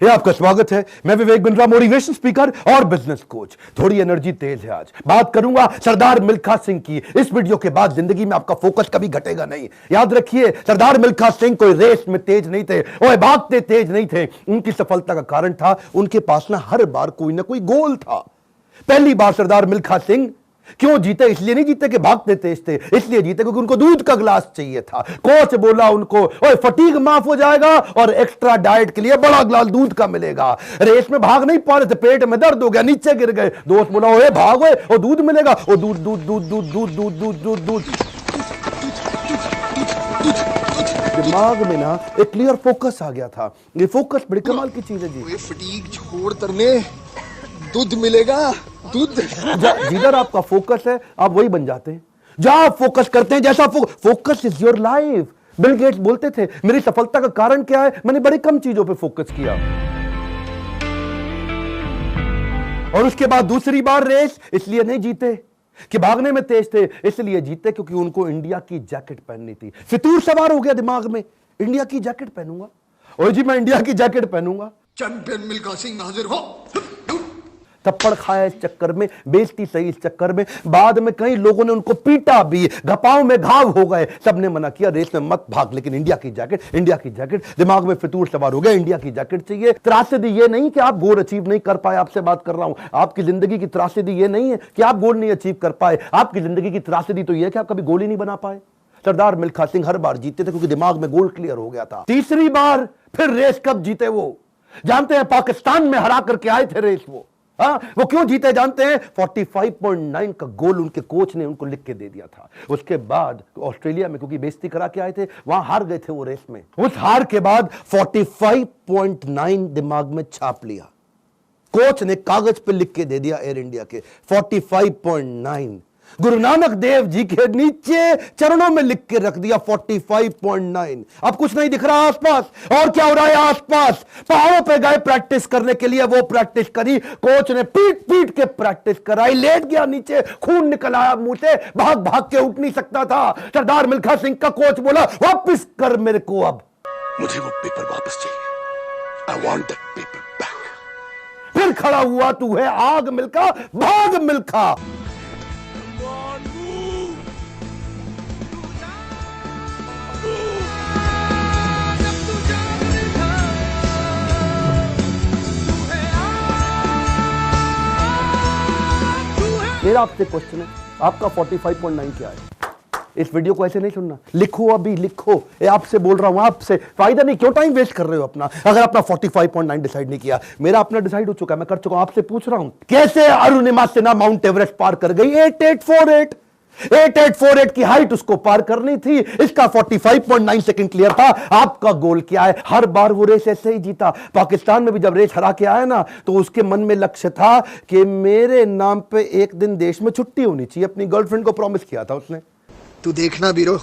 ये आपका स्वागत है। मैं विवेक बिंद्रा, मोटिवेशन स्पीकर और बिजनेस कोच। थोड़ी एनर्जी तेज है। आज बात करूंगा सरदार मिल्खा सिंह की। इस वीडियो के बाद जिंदगी में आपका फोकस कभी घटेगा नहीं। याद रखिए, सरदार मिल्खा सिंह कोई रेस में तेज नहीं थे और भागते तेज नहीं थे। उनकी सफलता का कारण था उनके पास ना हर बार कोई ना कोई गोल था। पहली बार सरदार मिल्खा सिंह क्यों जीते? इसलिए नहीं जीते कि भागते तेज थे, इसलिए जीते क्योंकि उनको दूध का गिलास चाहिए था। कोच बोला उनको, ओए फटीग माफ हो जाएगा और एक्स्ट्रा डाइट के लिए बड़ा गिलास दूध का मिलेगा। रेस में भाग नहीं पा रहे थे, पेट में दर्द हो गया, नीचे गिर गए। दोस्त बोला, ओए भागो और दूध मिलेगा। और दूध दूध दूध दूध दूध दूध दूध दूध दूध दिमाग में ना एक क्लियर फोकस आ गया था। ये फोकस बड़ी कमाल की चीज है जी। फटीग छोड़ तरने दूध मिलेगा, दूध। जिधर आपका फोकस है आप वही बन जाते हैं। जहां आप फोकस करते हैं, जैसा focus is your life. Bill Gates बोलते थे, मेरी सफलता का कारण क्या है? मैंने बड़ी कम चीजों पे फोकस किया। और उसके बाद दूसरी बार रेस इसलिए नहीं जीते कि भागने में तेज थे, इसलिए जीते क्योंकि उनको इंडिया की जैकेट पहननी थी। फितूर सवार हो गया दिमाग में, इंडिया की जैकेट पहनूंगा। और जी मैं इंडिया की जैकेट पहनूंगा। चैंपियन मिल्खा सिंह हाजिर हो। थप्पड़ खाया इस चक्कर में, बेइज्जती सही इस चक्कर में। बाद में कई लोगों ने उनको पीटा भी, घपाव में घाव हो गए। सबने मना किया, रेस में मत भाग, लेकिन इंडिया की जैकेट, इंडिया की जैकेट। दिमाग में फितूर सवार हो गया, इंडिया की जैकेट चाहिए। त्रासदी ये नहीं कि आप गोल अचीव नहीं कर पाए, आपसे बात कर रहा हूं। आपकी जिंदगी की त्रासदी ये नहीं है कि आप गोल नहीं अचीव कर पाए। आपकी जिंदगी की त्रासदी तो ये है कि आप कभी गोल ही नहीं बना पाए। सरदार मिल्खा सिंह हर बार जीते थे क्योंकि दिमाग में गोल क्लियर हो गया था। तीसरी बार फिर रेस कब जीते वो जानते हैं? पाकिस्तान में हरा करके आए थे रेस वो। वो क्यों जीते जानते हैं? 45.9 का गोल उनके कोच ने उनको लिख के दे दिया था। उसके बाद ऑस्ट्रेलिया में क्योंकि बेइज्जती करा के आए थे, वहां हार गए थे वो रेस में। उस हार के बाद 45.9 दिमाग में छाप लिया। कोच ने कागज पे लिख के दे दिया एयर इंडिया के 45.9। गुरु नानक देव जी के नीचे चरणों में लिख के रख दिया 45.9। अब कुछ नहीं दिख रहा आसपास। और क्या हो रहा है आसपास? पहाड़ों पे गए प्रैक्टिस करने के लिए, वो प्रैक्टिस करी। कोच ने पीट पीट के प्रैक्टिस कराई। लेट गया नीचे, खून निकल आया मुंह से, भाग भाग के उठ नहीं सकता था। सरदार मिल्खा सिंह का कोच बोला, वापस कर मेरे को, अब मुझे वो पेपर वापस चाहिए। I want that paper back। फिर खड़ा हुआ, तू है आग मिल्खा, भाग मिल्खा। मेरा आपसे क्वेश्चन है, आपका 45.9 क्या है? इस वीडियो को ऐसे नहीं सुनना, लिखो, अभी लिखो। ये आपसे बोल रहा हूं, आपसे। फायदा नहीं, क्यों टाइम वेस्ट कर रहे हो अपना? अगर अपना 45.9 डिसाइड नहीं किया, मेरा अपना डिसाइड हो चुका है, मैं कर चुका हूं। आपसे पूछ रहा हूं, कैसे अरुणिमा सिन्हा माउंट एवरेस्ट पार कर गई? 8848 की हाइट उसको पार करनी थी। इसका 45.9 सेकंड क्लियर था। आपका गोल क्या है? हर बार वो रेस ऐसे ही जीता। पाकिस्तान में भी जब रेस हरा के आया ना, तो उसके मन में लक्ष्य था कि मेरे नाम पे एक दिन देश में छुट्टी होनी चाहिए। अपनी गर्लफ्रेंड को प्रॉमिस किया था उसने। तू देखना बीरो,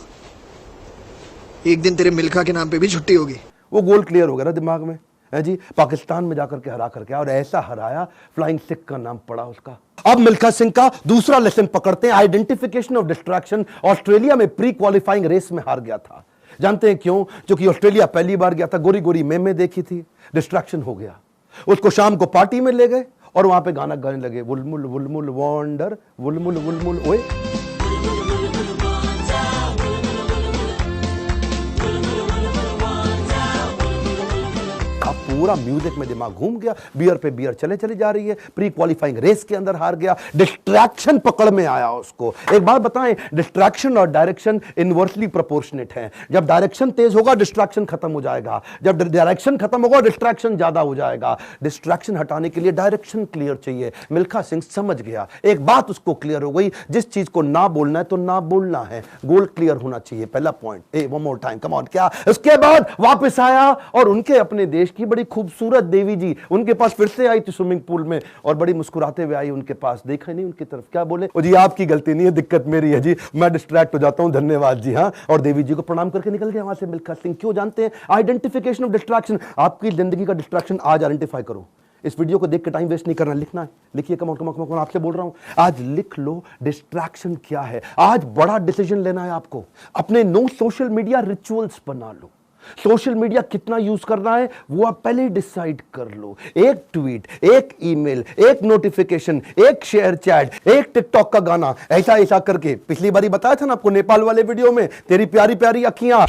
एक दिन तेरे मिल्खा के नाम पे भी छुट्टी होगी। वो गोल क्लियर हो गया ना दिमाग में, है जी। पाकिस्तान में जाकर के हरा करके, और ऐसा हराया, फ्लाइंग सिख का नाम पड़ा उसका। अब मिल्खा सिंह का दूसरा लेसन पकड़ते हैं, आइडेंटिफिकेशन ऑफ डिस्ट्रैक्शन। ऑस्ट्रेलिया में प्री क्वालिफाइंग रेस में हार गया था। जानते हैं क्यों? क्योंकि ऑस्ट्रेलिया पहली बार गया था, गोरी गोरी मेमे देखी थी, डिस्ट्रैक्शन हो गया। उसको शाम को पार्टी में ले गए और वहां पे गाना गाने लगे, वुलमुल वुलमुल वॉन्डर, वुलमुल वुलमुल ओए। पूरा म्यूजिक में दिमाग घूम गया, बियर पे बियर चले चली जा रही है। प्री क्वालिफाइंग रेस के अंदर हार गया, डिस्ट्रैक्शन पकड़ में आया उसको। एक बात बताएं, डिस्ट्रैक्शन और डायरेक्शन इनवर्सली प्रोपोर्शनेट है। जब डायरेक्शन तेज होगा, डिस्ट्रैक्शन खत्म हो जाएगा। जब डायरेक्शन खत्म होगा, डिस्ट्रैक्शन ज्यादा हो जाएगा। डिस्ट्रैक्शन हटाने के लिए डायरेक्शन क्लियर चाहिए। मिल्खा सिंह समझ गया, एक बात उसको क्लियर हो गई, जिस चीज को ना बोलना है तो ना बोलना है। गोल क्लियर होना चाहिए, पहला point. One more time, come on. क्या? उसके बाद वापस आया और उनके अपने देश की बड़ी खूबसूरत देवी जी उनके पास फिर से आई थी स्विमिंग पूल में, और बड़ी मुस्कुराते हुए आई उनके पास। देखा नहीं उनकी तरफ, क्या बोले? जी आपकी गलती नहीं है, दिक्कत मेरी है जी, मैं डिस्ट्रैक्ट हो जाता हूं, धन्यवाद जी। हाँ, और देवी जी को प्रणाम करके निकल गया वहां से मिल्खा सिंह। क्यों जानते हैं? Identification of distraction. आपकी जिंदगी का डिस्ट्रैक्शन आज आइडेंटिफाई करो। इस वीडियो को देख के टाइम वेस्ट नहीं करना, लिखना है। लिखिए, कम ऑन आपसे बोल रहा हूं, आज लिख लो डिस्ट्रैक्शन क्या है। आज बड़ा डिसीजन लेना है आपको। अपने नो सोशल मीडिया रिचुअल्स बना लो। सोशल मीडिया कितना यूज करना है वो आप पहले ही डिसाइड कर लो। एक ट्वीट, एक ईमेल, एक नोटिफिकेशन, एक शेयर चैट, एक टिकटॉक का गाना, ऐसा ऐसा करके। पिछली बारी बताया था ना आपको नेपाल वाले वीडियो में, तेरी प्यारी प्यारी अखियां,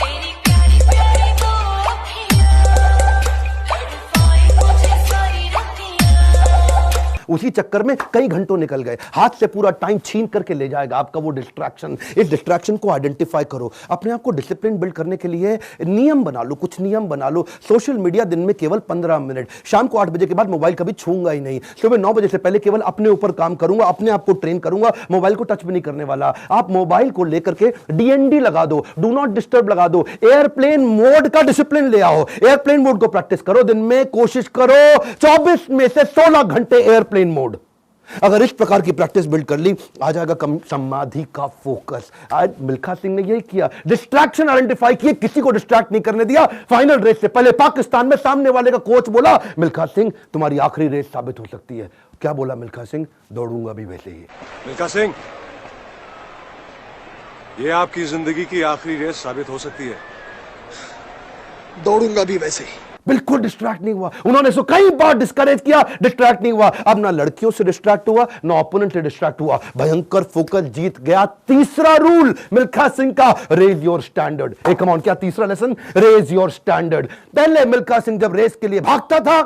उसी चक्कर में कई घंटों निकल गए, हाथ से पूरा टाइम छीन करके ले जाएगा आपका वो डिस्ट्रैक्शन। इस डिस्ट्रैक्शन को आइडेंटिफाई करो, अपने आप को डिसिप्लिन बिल्ड करने के लिए नियम बना लो, कुछ नियम बना लो। सोशल मीडिया दिन में केवल 15 मिनट, शाम को 8 बजे के बाद मोबाइल कभी छूंगा ही नहीं, सुबह 9 बजे से पहले केवल अपने ऊपर काम करूंगा, अपने आप को ट्रेन करूंगा, मोबाइल को टच भी नहीं करने वाला। आप मोबाइल को लेकर के डीएनडी लगा दो, डू नॉट डिस्टर्ब लगा दो, एयरप्लेन मोड का डिसिप्लिन ले आओ, एयरप्लेन मोड को प्रैक्टिस करो। दिन में कोशिश करो 24 में से 16 घंटे एयरप्लेन मोड। अगर इस प्रकार की प्रैक्टिस बिल्ड कर ली, आ जाएगा कम समाधि का फोकस। आज मिल्खा सिंह ने यही किया, डिस्ट्रैक्शन आइडेंटिफाई किए, किसी को डिस्ट्रैक्ट नहीं करने दिया। फाइनल रेस से पहले पाकिस्तान में सामने वाले का कोच बोला, मिल्खा सिंह तुम्हारी आखिरी रेस साबित हो सकती है। क्या बोला मिल्खा सिंह? दौड़ूंगा भी वैसे ही। मिल्खा सिंह, यह आपकी जिंदगी की आखिरी रेस साबित हो सकती है। दौड़ूंगा भी वैसे ही। बिल्कुल डिस्ट्रैक्ट नहीं हुआ। उन्होंने इसको कई बार डिस्करेज किया, डिस्ट्रैक्ट नहीं हुआ। अब ना लड़कियों से डिस्ट्रैक्ट हुआ, ना ओपोनेंट से डिस्ट्रैक्ट हुआ, भयंकर फोकस, जीत गया। तीसरा रूल मिल्खा सिंह का, raise your standard. A come on, क्या तीसरा लेसन? Raise your standard. पहले मिल्खा सिंह जब रेस के लिए भागता था,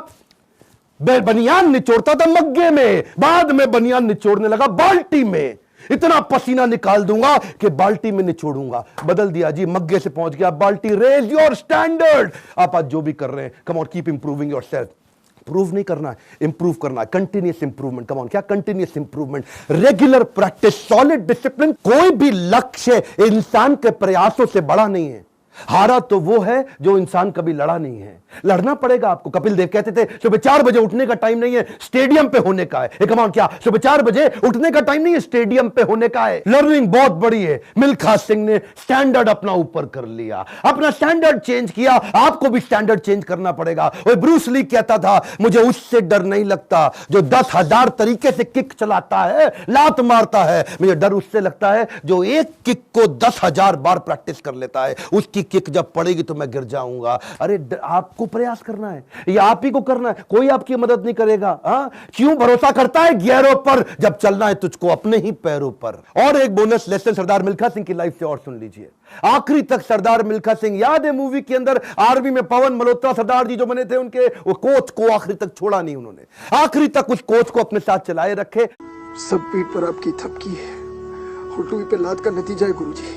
बनियान निचोड़ता था मग्गे में, बाद में बनियान निचोड़ने लगा बाल्टी में। इतना पसीना निकाल दूंगा कि बाल्टी में निचोड़ूंगा। बदल दिया जी, मग्गे से पहुंच गया बाल्टी। Raise your standard. आप आज जो भी कर रहे हैं, come on, keep improving yourself. Prove नहीं करना है, इंप्रूव करना है, कंटिन्यूअस इंप्रूवमेंट। कम ऑन, क्या continuous improvement? Regular practice, solid discipline. कोई भी लक्ष्य इंसान के प्रयासों से बड़ा नहीं है। हारा तो वो है जो इंसान कभी लड़ा नहीं है। लड़ना पड़ेगा आपको। कपिल देव कहते थे सुबह 4 बजे उठने का टाइम नहीं है, स्टेडियम पे होने का है। कमान, क्या सुबह 4 बजे उठने का टाइम नहीं है, स्टेडियम पे होने का है। लर्निंग बहुत बड़ी है। मिल्खा सिंह ने स्टैंडर्ड अपना ऊपर कर लिया, अपना स्टैंडर्ड चेंज किया। आपको भी स्टैंडर्ड चेंज करना पड़ेगा। और ब्रूस ली कहता था, मुझे उससे डर नहीं लगता जो 10,000 तरीके से किक चलाता है, लात मारता है। मुझे डर उससे लगता है जो एक किक को 10,000 बार प्रैक्टिस कर लेता है। उसकी किक जब पड़ेगी तो मैं गिर जाऊंगा। अरे आपको प्रयास करना है, ये आप ही को करना है, कोई आपकी मदद नहीं करेगा। क्यों भरोसा करता है गियरों पर, जब चलना है तुझको अपने ही पैरों पर। और एक बोनस लेसन सरदार मिल्खा सिंह की लाइफ से और सुन लीजिए। आखिरी तक सरदार मिल्खा सिंह, याद है मूवी के अंदर आर्मी में पवन मल्होत्रा सरदार जी जो बने थे, उनके वो कोच को आखिरी तक छोड़ा नहीं उन्होंने। आखिरी तक उस कोच को अपने साथ चलाए रखे। सब पीठ पर आपकी थपकी है, हुटुई पे लात का नतीजा है गुरुजी।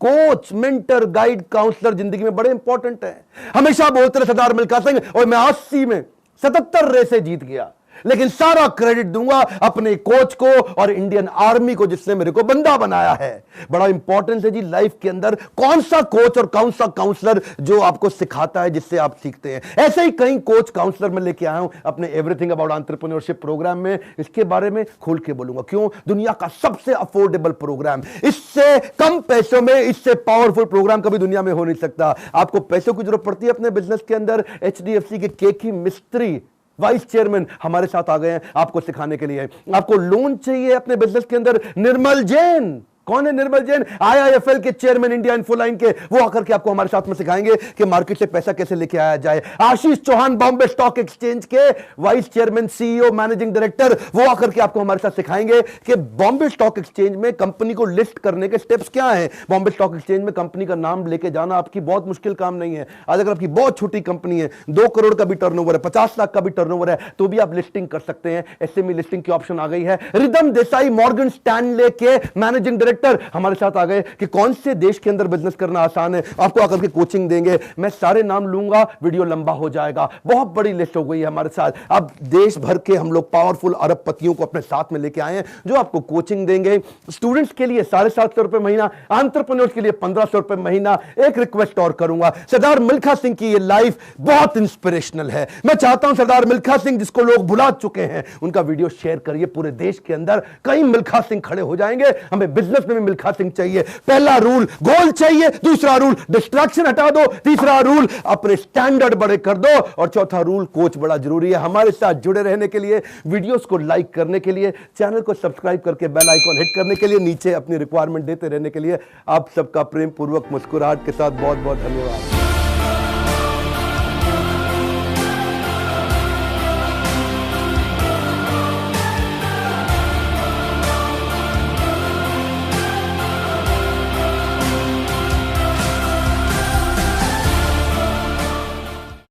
कोच, मेंटर, गाइड, काउंसलर जिंदगी में बड़े इंपॉर्टेंट है। हमेशा बोलते रहे सरदार मिल्खा सिंह, और मैं 80 में 77 रेसें जीत गया, लेकिन सारा क्रेडिट दूंगा अपने कोच को और इंडियन आर्मी को जिसने मेरे को बंदा बनाया है। बड़ा इंपॉर्टेंट है जी लाइफ के अंदर कौन सा कोच और कौन सा काउंसलर जो आपको सिखाता है, जिससे आप सीखते हैं। ऐसे ही कई कोच काउंसलर मैं लेके आया हूं अपने एवरीथिंग अबाउट एंटरप्रेन्योरशिप प्रोग्राम में। इसके बारे में खोल के बोलूंगा। क्यों? दुनिया का सबसे अफोर्डेबल प्रोग्राम, इससे कम पैसों में इससे पावरफुल प्रोग्राम कभी दुनिया में हो नहीं सकता। आपको पैसों की जरूरत पड़ती है अपने बिजनेस के अंदर, HDFC के केकी मिस्त्री वाइस चेयरमैन हमारे साथ आ गए हैं आपको सिखाने के लिए। आपको लोन चाहिए अपने बिजनेस के अंदर, निर्मल जैन। कौन है निर्मल जैन? IIFL के चेयरमैन, इंडिया इन्फोलाइन के। वो आकर के आपको हमारे साथ में सिखाएंगे कि मार्केट से पैसा कैसे लेके आया जाए। आशीष चौहान, बॉम्बे स्टॉक एक्सचेंज के vice chairman, CEO, managing director, वो आकर के आपको हमारे साथ सिखाएंगे कि बॉम्बे स्टॉक एक्सचेंज में कंपनी को लिस्ट करने के स्टेप्स क्या हैं। बॉम्बे स्टॉक एक्सचेंज में कंपनी का नाम लेके जाना आपकी बहुत मुश्किल काम नहीं है। आज अगर आपकी बहुत छोटी कंपनी है, 2 करोड़ का भी टर्नओवर है, 50 लाख का भी टर्नओवर है, तो भी आप लिस्टिंग कर सकते हैं। SME लिस्टिंग की ऑप्शन आ गई है। रिदम देसाई, मॉर्गन स्टैनले के मैनेजिंग डायरेक्टर हमारे साथ आ गए कि कौन से देश के अंदर बिजनेस करना आसान है। आपको आकर के कोचिंग देंगे। मैं सारे नाम लूंगा, वीडियो लंबा हो जाएगा। बहुत बड़ी लिस्ट हो गई है हमारे साथ। अब देश भर के हम लोग पावरफुल अरबपतियों को अपने साथ में लेके आए हैं जो आपको कोचिंग देंगे। स्टूडेंट्स के लिए 750 रुपए महीना, एंटरप्रेन्योर्स के लिए 1500 रुपए महीना। एक रिक्वेस्ट और करूंगा, सरदार मिल्खा सिंह की ये लाइफ बहुत इंस्पिरेशनल है। मैं चाहता हूं सरदार मिल्खा सिंह जिसको लोग भुला चुके हैं, उनका वीडियो शेयर करिए पूरे देश के अंदर। कई मिल्खा सिंह खड़े हो जाएंगे। हमें बिजनेस में भी मिल्खा सिंह चाहिए। पहला रूल गोल चाहिए, दूसरा रूल डिस्ट्रैक्शन हटा दो, तीसरा रूल अपने स्टैंडर्ड बड़े कर दो, और चौथा रूल कोच बड़ा जरूरी है। हमारे साथ जुड़े रहने के लिए, वीडियोस को लाइक करने के लिए, चैनल को सब्सक्राइब करके बेल आइकॉन हिट करने के लिए, नीचे अपनी रिक्वायरमेंट देते रहने के लिए आप सबका प्रेम पूर्वक मुस्कुराहट के साथ बहुत बहुत धन्यवाद।